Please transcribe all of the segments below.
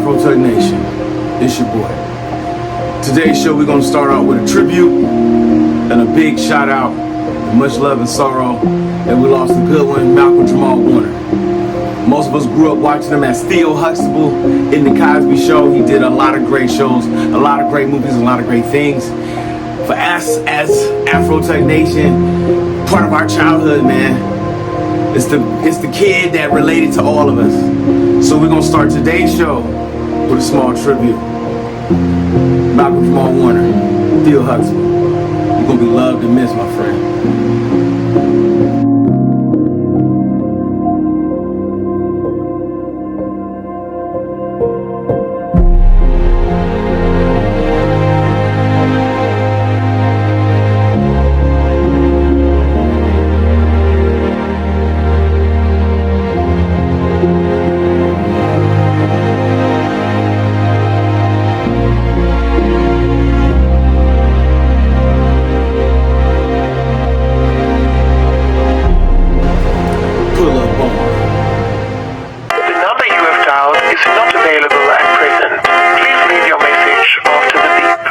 Afro Tug Nation, it's your boy. Today's show we're going to start out with a tribute and a big shout out and much love and sorrow that we lost a good one, Malcolm Jamal-Warner. Most of us grew up watching him as Theo Huxtable in The Cosby Show. He did a lot of great shows, a lot of great movies, a lot of great things. For us as Afro Tug Nation, part of our childhood, man. It's the kid that related to all of us. So we're gonna start today's show with a small tribute. Malcolm Jamal-Warner, Theo Huxtable. You're gonna be loved and missed, my friend.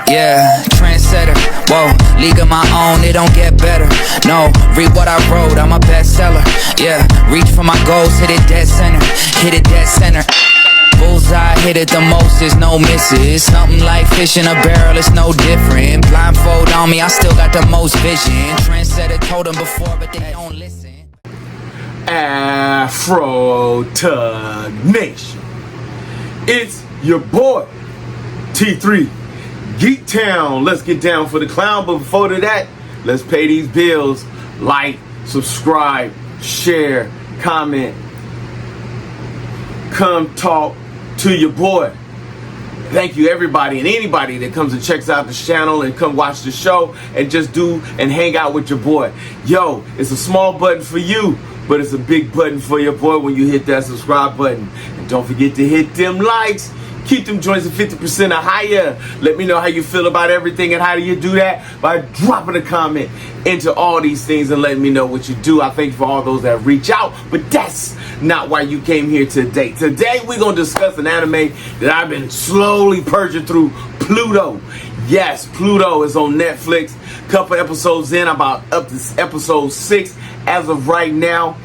Yeah, trendsetter, whoa, league of my own, it don't get better. No, read what I wrote, I'm a bestseller. Yeah, reach for my goals, hit it dead center, hit it dead center. Bullseye, hit it the most, there's no misses. Something like fish in a barrel, it's no different. Blindfold on me, I still got the most vision. Trendsetter told them before, but they don't listen. Afro Tug Nation, it's your boy T3 Geek Town. Let's get down for the clown, but before that, let's pay these bills. Like, subscribe, share, comment. Come talk to your boy. Thank you everybody and anybody that comes and checks out the channel and come watch the show and just do and hang out with your boy. Yo, it's a small button for you, but it's a big button for your boy when you hit that subscribe button. And don't forget to hit them likes. Keep them joints at 50% or higher. Let me know how you feel about everything, and how do you do that? By dropping a comment into all these things and letting me know what you do. I thank you for all those that reach out, but that's not why you came here today. Today we're going to discuss an anime that I've been slowly purging through, Pluto. Yes, Pluto is on Netflix. Couple episodes in, about up to episode 6 as of right now.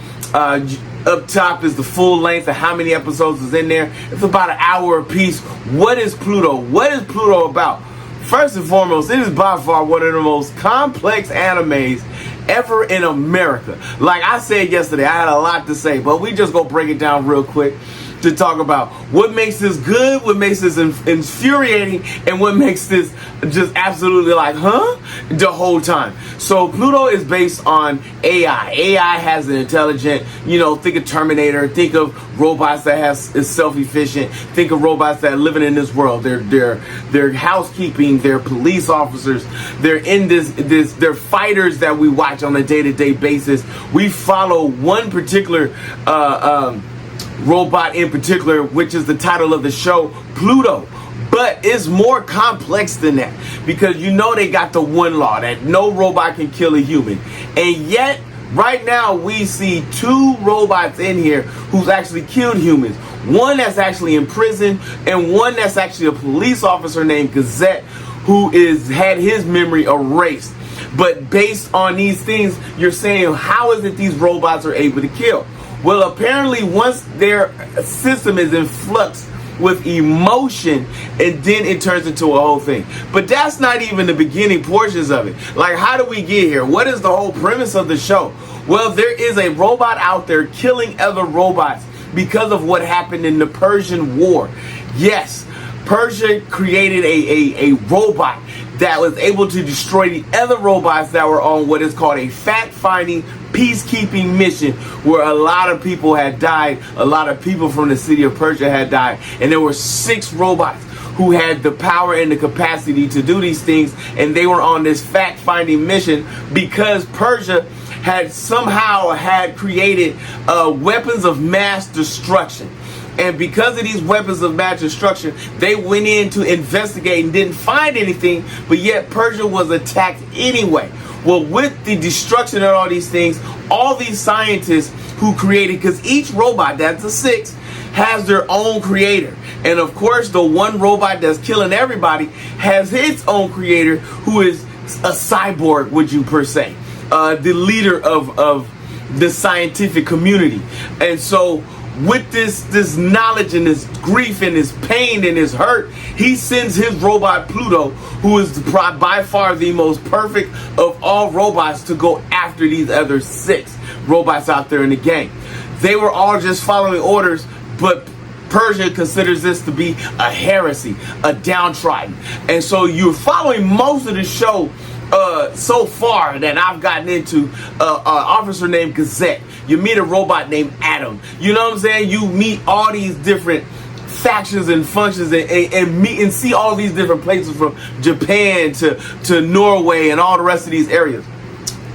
Up top is the full length of how many episodes is in there. It's about an hour a piece. What is Pluto? What is Pluto about? First and foremost, it is by far one of the most complex animes ever in America. Like I said yesterday, I had a lot to say, but we just gonna break it down real quick to talk about what makes this good, what makes this infuriating, and what makes this just absolutely like, huh? The whole time. So Pluto is based on AI. AI has an intelligent, think of Terminator, think of robots that is self-efficient, think of robots that are living in this world. They're housekeeping, they're police officers, they're in they're fighters that we watch on a day-to-day basis. We follow one particular robot in particular, which is the title of the show, Pluto. But it's more complex than that, because they got the one law that no robot can kill a human. And yet, right now, we see 2 robots in here who's actually killed humans. One that's actually in prison, and one that's actually a police officer named Gazette, who had his memory erased. But based on these things, you're saying, how is it these robots are able to kill? Well, apparently once their system is in flux with emotion, and then it turns into a whole thing. But that's not even the beginning portions of it. Like, how do we get here? What is the whole premise of the show? Well, there is a robot out there killing other robots because of what happened in the Persian War. Yes, Persia created a robot that was able to destroy the other robots that were on what is called a fact-finding peacekeeping mission, where a lot of people had died. A lot of people from the city of Persia had died, and there were 6 robots who had the power and the capacity to do these things, and they were on this fact-finding mission because Persia had somehow created weapons of mass destruction. And because of these weapons of mass destruction, they went in to investigate and didn't find anything, but yet Persia was attacked anyway. Well, with the destruction of all these things, all these scientists who created, because each robot, that's a 6, has their own creator. And of course, the one robot that's killing everybody has its own creator, who is a cyborg, would you per se, the leader of the scientific community. And so with this knowledge and this grief and this pain and his hurt, he sends his robot Pluto, who is by far the most perfect of all robots, to go after these other 6 robots out there in the game. They were all just following orders, but Persia considers this to be a heresy, a downtrodden. And so you're following most of the show so far that I've gotten into an officer named Gazette. You meet a robot named Adam. You know what I'm saying? You meet all these different factions and functions and meet and see all these different places, from Japan to Norway and all the rest of these areas.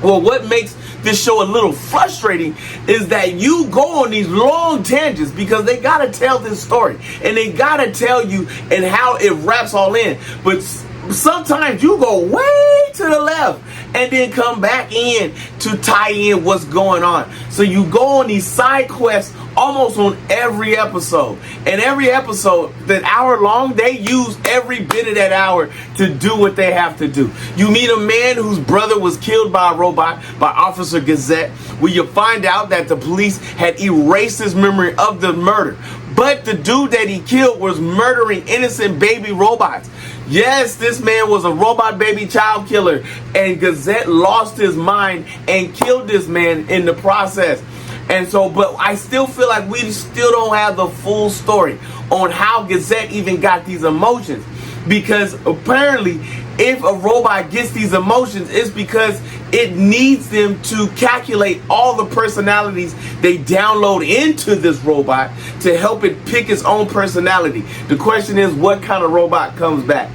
Well, what makes this show a little frustrating is that you go on these long tangents because they gotta tell this story and they gotta tell you and how it wraps all in. But sometimes you go way to the left and then come back in to tie in what's going on. So you go on these side quests almost on every episode. And every episode, that hour long, they use every bit of that hour to do what they have to do. You meet a man whose brother was killed by a robot, by Officer Gazette, where you find out that the police had erased his memory of the murder. But the dude that he killed was murdering innocent baby robots. Yes, this man was a robot baby child killer, and Gazette lost his mind and killed this man in the process. And so, but I still feel like we still don't have the full story on how Gazette even got these emotions. Because apparently, if a robot gets these emotions, it's because it needs them to calculate all the personalities they download into this robot to help it pick its own personality. The question is, what kind of robot comes back?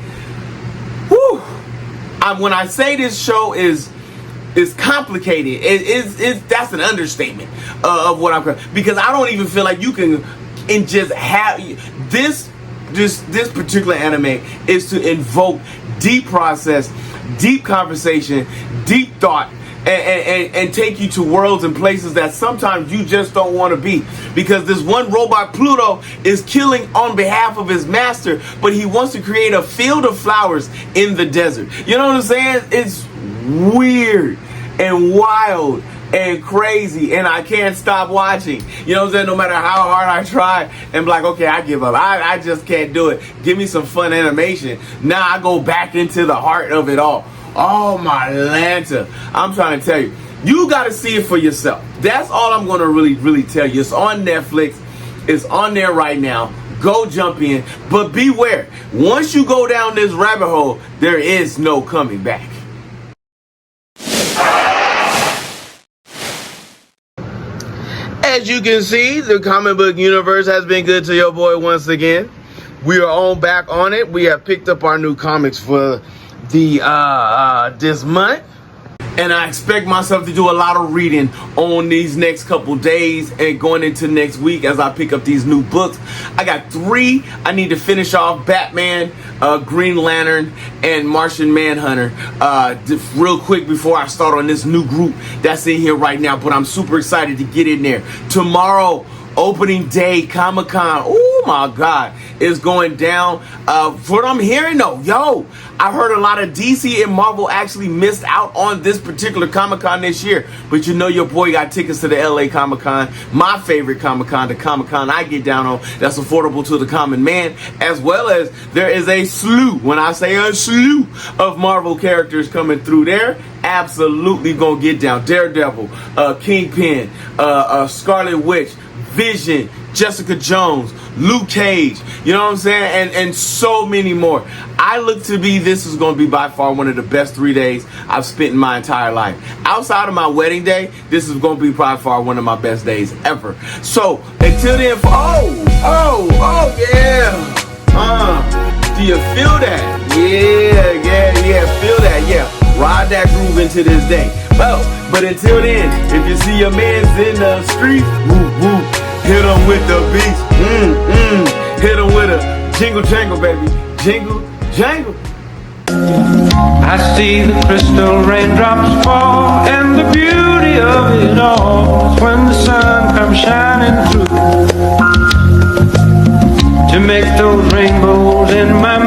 Whew. When I say this show is complicated, that's an understatement of what I'm, because I don't even feel like you can and just have this particular anime is to invoke deep process, deep conversation, deep thought, and take you to worlds and places that sometimes you just don't want to be. Because this one robot, Pluto, is killing on behalf of his master, but he wants to create a field of flowers in the desert. You know what I'm saying? It's weird and wild and crazy, and I can't stop watching. You know what I'm saying? No matter how hard I try, and be like, okay, I give up. I just can't do it. Give me some fun animation. Now I go back into the heart of it all. Oh my Lanta. I'm trying to tell you, you got to see it for yourself. That's all I'm going to really tell you. It's on Netflix. It's on there right now. Go jump in. But beware. Once you go down this rabbit hole, there is no coming back. As you can see, the comic book universe has been good to your boy once again. We are back on it. We have picked up our new comics for the this month, and I expect myself to do a lot of reading on these next couple days and going into next week as I pick up these new books. I got 3 I need to finish off: Batman, Green Lantern, and Martian Manhunter, real quick before I start on this new group that's in here right now. But I'm super excited to get in there. Tomorrow, opening day, Comic-Con. Oh my God, it's going down. What I'm hearing though, yo, I heard a lot of DC and Marvel actually missed out on this particular Comic-Con this year. But you know your boy got tickets to the LA Comic-Con, my favorite Comic-Con, the Comic-Con I get down on, that's affordable to the common man, as well as there is a slew, when I say a slew, of Marvel characters coming through there. Absolutely gonna get down. Daredevil, Kingpin, Scarlet Witch, Vision, Jessica Jones, Luke Cage, you know what I'm saying, and so many more. I look to be, this is going to be by far one of the best 3 days I've spent in my entire life. Outside of my wedding day, this is going to be by far one of my best days ever. So until then, yeah, do you feel that? Yeah, feel that, yeah. Ride that groove into this day. But until then, if you see your mans in the street, woo woo, hit them with the beats, hit them with a jingle jangle, baby, jingle jangle. I see the crystal raindrops fall, and the beauty of it all is when the sun comes shining through to to make those rainbows in my